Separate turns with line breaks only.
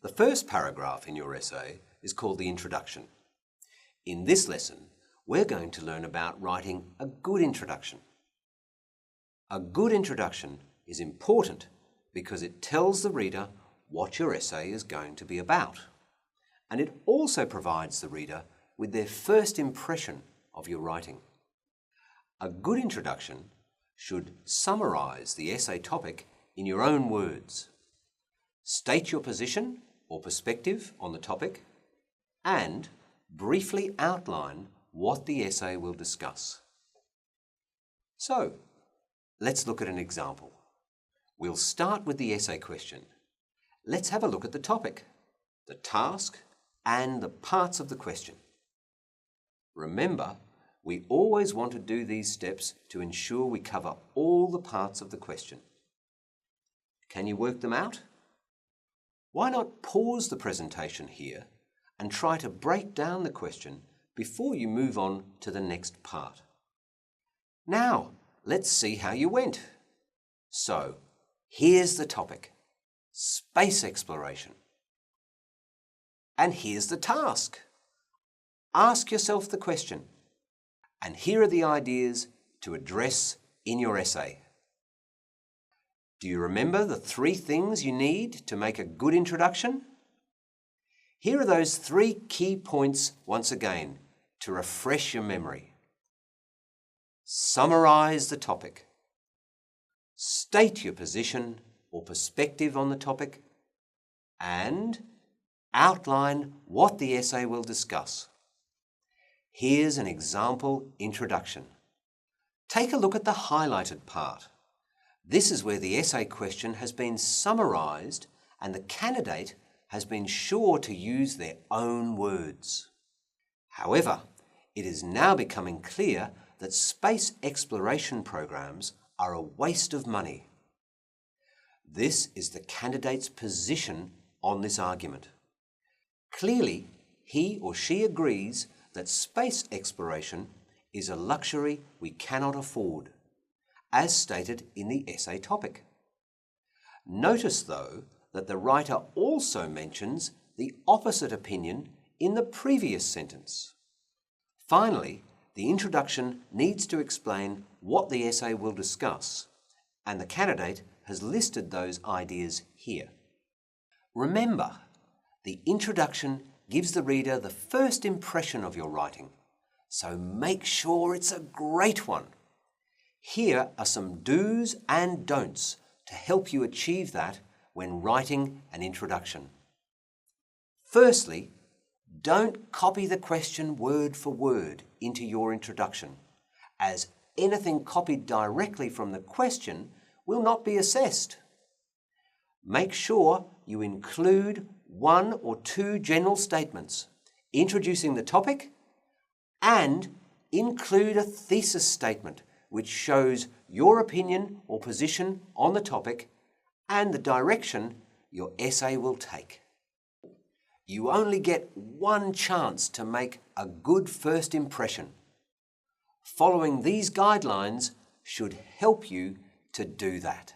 The first paragraph in your essay is called the introduction. In this lesson, we're going to learn about writing a good introduction. A good introduction is important because it tells the reader what your essay is going to be about. And it also provides the reader with their first impression of your writing. A good introduction should summarize the essay topic in your own words. State your position or perspective on the topic and briefly outline what the essay will discuss. So, let's look at an example. We'll start with the essay question. Let's have a look at the topic, the task, and the parts of the question. Remember, we always want to do these steps to ensure we cover all the parts of the question. Can you work them out? Why not pause the presentation here and try to break down the question before you move on to the next part? Now, let's see how you went. So, here's the topic, space exploration. And here's the task. Ask yourself the question. And here are the ideas to address in your essay. Do you remember the 3 things you need to make a good introduction? Here are those 3 key points once again to refresh your memory. Summarize the topic. State your position or perspective on the topic. And outline what the essay will discuss. Here's an example introduction. Take a look at the highlighted part. This is where the essay question has been summarized and the candidate has been sure to use their own words. However, it is now becoming clear that space exploration programs are a waste of money. This is the candidate's position on this argument. Clearly, he or she agrees that space exploration is a luxury we cannot afford, as stated in the essay topic. Notice, though, that the writer also mentions the opposite opinion in the previous sentence. Finally, the introduction needs to explain what the essay will discuss, and the candidate has listed those ideas here. Remember, the introduction gives the reader the first impression of your writing, so make sure it's a great one. Here are some do's and don'ts to help you achieve that when writing an introduction. Firstly, don't copy the question word for word into your introduction, as anything copied directly from the question will not be assessed. Make sure you include 1 or 2 general statements introducing the topic and include a thesis statement which shows your opinion or position on the topic and the direction your essay will take. You only get 1 chance to make a good first impression. Following these guidelines should help you to do that.